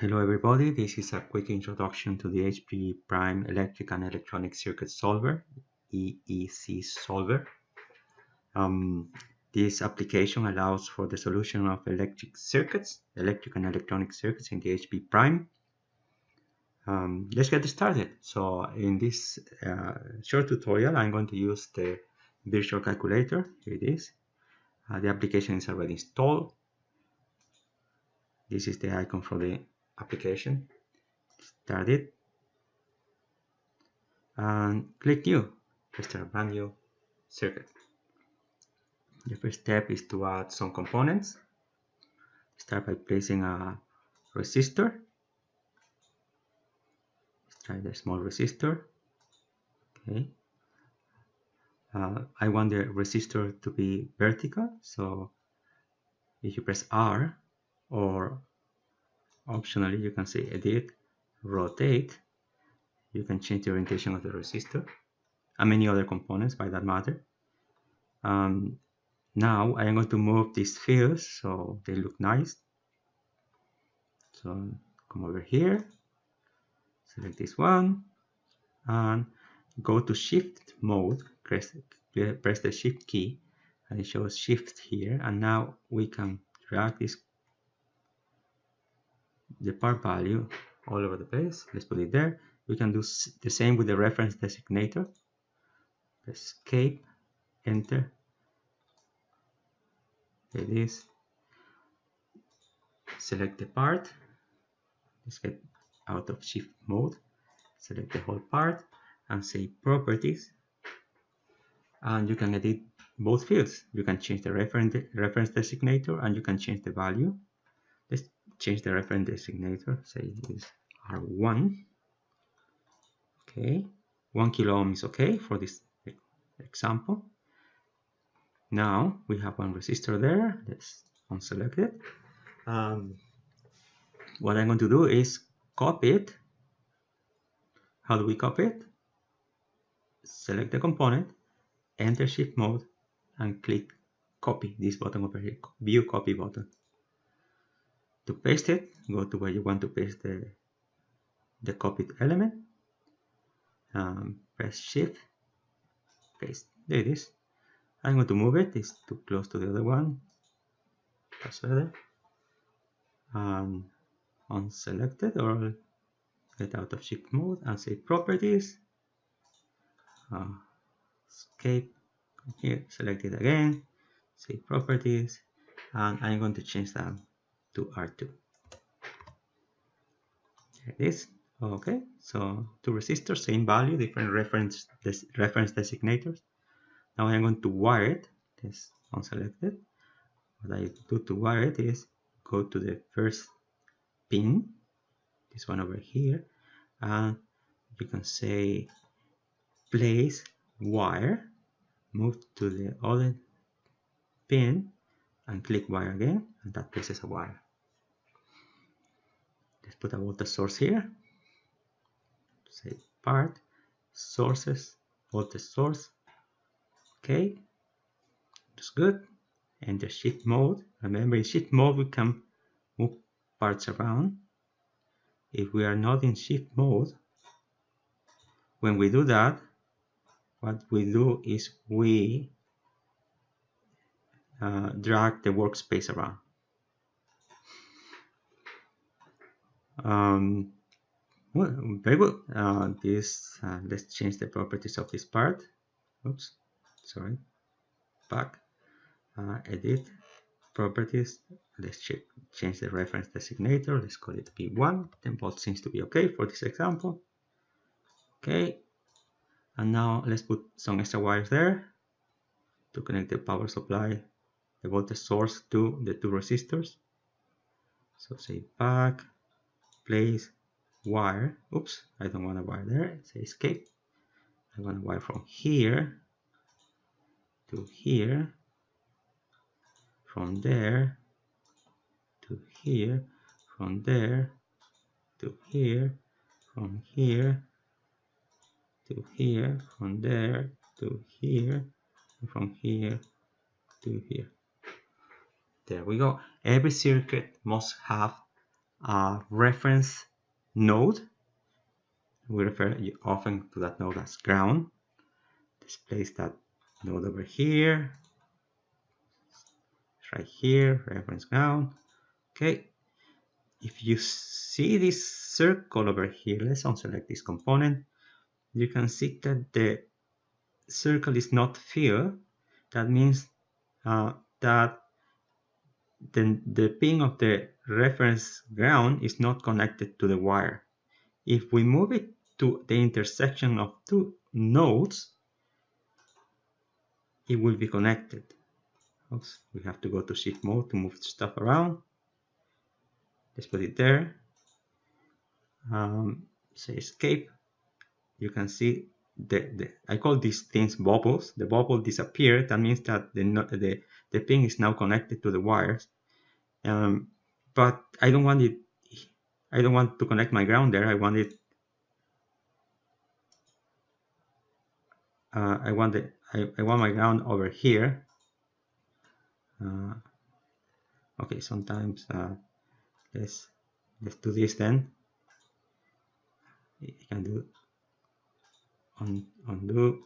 Hello everybody, this is a quick introduction to the HP Prime Electric and Electronic Circuit Solver, EEC Solver. This application allows for the solution of electric and electronic circuits in the HP Prime. Let's get started. So in this short tutorial, I'm going to use the virtual calculator. Here it is. The application is already installed. This is the icon for the application. Start it. And click New to start a brand new circuit. The first step is to add some components. Start by placing a resistor. Let's try the small resistor. Okay. I want the resistor to be vertical, so if you press R, or optionally you can say Edit, Rotate, you can change the orientation of the resistor and many other components by that matter. Now I am going to move these fields so they look nice. So come over here, select this one, and go to Shift mode. Press the Shift key, and it shows Shift here. And now we can drag the part value all over the place. Let's put it there. We can do the same with the reference designator. Escape, Enter. There it is. Select the part. Let's get out of Shift mode. Select the whole part and say Properties. And you can edit both fields. You can change the reference designator and you can change the value. Let's change the reference designator. Say it is R1. Okay, 1 kilo ohm is okay for this example. Now we have one resistor there. Let's unselect it. What I'm going to do is copy it. How do we copy it? Select the component, enter Shift mode, and click Copy, this button over here, View Copy button. To paste it, go to where you want to paste the copied element. Press Shift, paste. There it is. I'm going to move it. It's too close to the other one. That's better. Unselect it or get out of Shift mode and say Properties. Escape. Come here. Select it again. Say Properties, and I'm going to change that to R2. There it is. Okay, so two resistors, same value, different reference designators. Now I'm going to wire it. This unselected. What I do to wire it is go to the first pin, this one over here, and you can say place wire, move to the other pin and click wire again, and that places a wire. Let's put a voltage source here. Say part, sources, voltage source. Okay, that's good. Enter Shift mode. Remember, in Shift mode we can move parts around. If we are not in Shift mode, when we do that, what we do is we drag the workspace around. Well, very good. Let's change the properties of this part. Oops, sorry. Back. Edit properties. Let's change the reference designator. Let's call it P1. 10 volts seems to be okay for this example. Okay. And now let's put some extra wires there to connect the power supply, the voltage source to the two resistors. So say back, place, wire. Oops, I don't want a wire there. Say escape. I want a wire from here to here, from there to here, from there to here, from here to here, from there to here, and from here to here. There we go. Every circuit must have a reference node. We refer often to that node as ground. Let's place that node over here. It's right here, reference ground. Okay. If you see this circle over here, let's unselect this component. You can see that the circle is not filled. That means that the pin of the reference ground is not connected to the wire. If we move it to the intersection of two nodes, it will be connected. Oops, we have to go to shift mode to move stuff around. Let's put it there. Say escape. You can see I call these things bubbles. The bubble disappeared. That means that the pin is now connected to the wires. But I don't want it. I don't want to connect my ground there. I want it. I want my ground over here. Okay, sometimes let's do this then. You can do undo.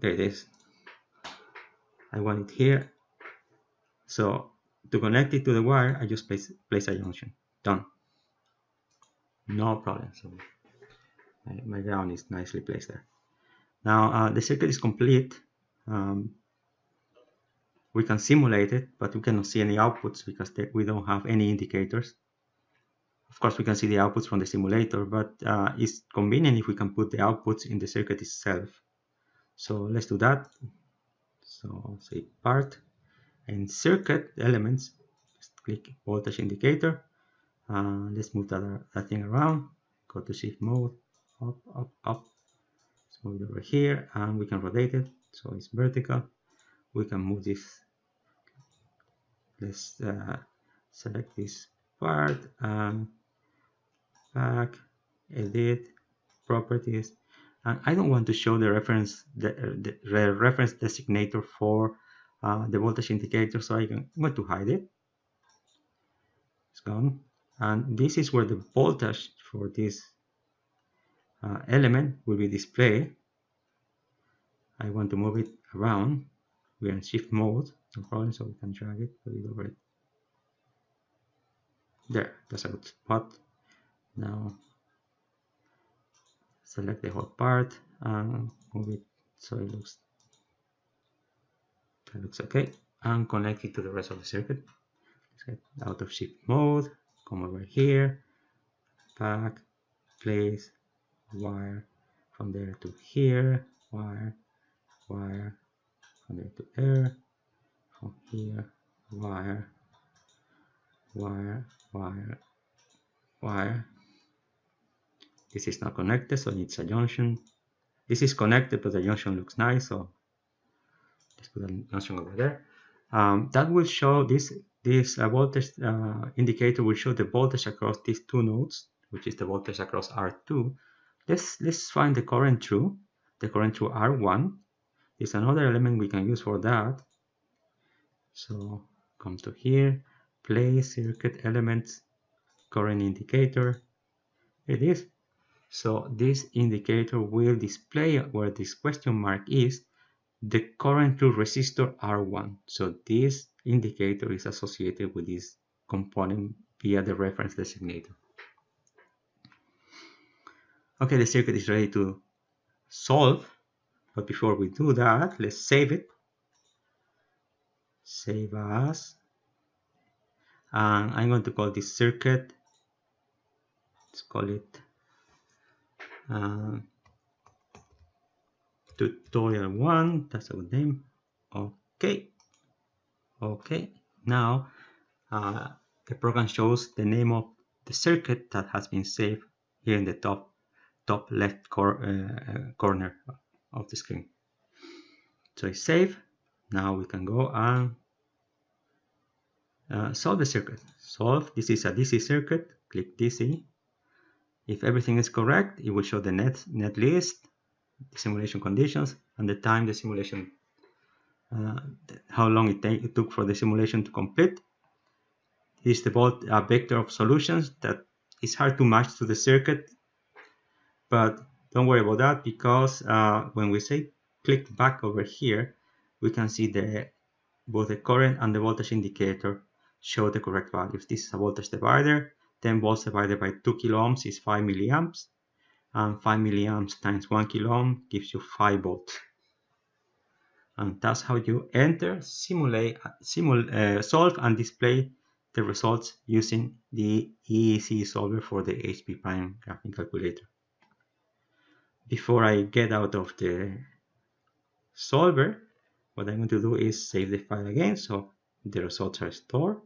There it is. I want it here. So to connect it to the wire, I just place a junction. Done. No problem. So my ground is nicely placed there. Now the circuit is complete. We can simulate it, but we cannot see any outputs because we don't have any indicators. Of course, we can see the outputs from the simulator, but it's convenient if we can put the outputs in the circuit itself. So let's do that. So say part and circuit elements. Just click voltage indicator. Let's move that thing around. Go to shift mode, up, up, up. Let's move it over here, and we can rotate it so it's vertical. We can move this. Let's select this part and back, edit, properties. And I don't want to show the reference reference designator for the voltage indicator, so I'm going to hide it. It's gone. And this is where the voltage for this element will be displayed. I want to move it around. We're in shift mode, no problem, so we can drag it, put it over it. There, that's a good spot. Now select the whole part and move it so it looks okay, and connect it to the rest of the circuit. Let's get out of shift mode, come over here, back, place, wire from there to here, wire, from there to there, from here, wire, wire. This is not connected, so it needs a junction. This is connected, but the junction looks nice, so let's put a junction over there. That will show this voltage indicator will show the voltage across these two nodes, which is the voltage across R2. Let's find the current through R1. There's another element we can use for that. So come to here, place circuit elements, current indicator. It is. So this indicator will display where this question mark is the current through resistor R1. So this indicator is associated with this component via the reference designator. Okay, the circuit is ready to solve, but before we do that, let's save it. Save as, and I'm going to call this circuit, let's call it tutorial 1, that's a good name. Okay, now the program shows the name of the circuit that has been saved here in the top left corner of the screen. So it's saved. Now we can go and solve the circuit. Solve. This is a DC circuit. Click DC. If everything is correct, it will show the net list, the simulation conditions, and the time the simulation, how long it took for the simulation to complete. is the vector of solutions that is hard to match to the circuit, but don't worry about that, because when we say click back over here, we can see both the current and the voltage indicator show the correct values. This is a voltage divider. 10 volts divided by 2 kilo ohms is 5 milliamps, and 5 milliamps times 1 kilo ohm gives you 5 volts. And that's how you enter, solve and display the results using the EEC Solver for the HP Prime graphing calculator. Before I get out of the solver, what I'm going to do is save the file again, so the results are stored.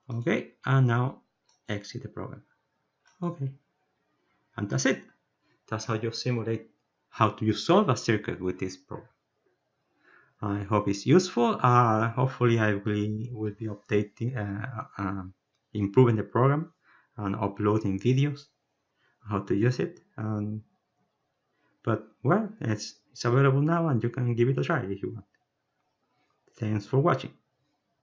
Okay, and now exit the program. Okay, and that's it. That's how you simulate how to solve a circuit with this program. I hope it's useful. Hopefully I will be updating, improving the program and uploading videos how to use it. But well, it's available now, and you can give it a try if you want. Thanks for watching.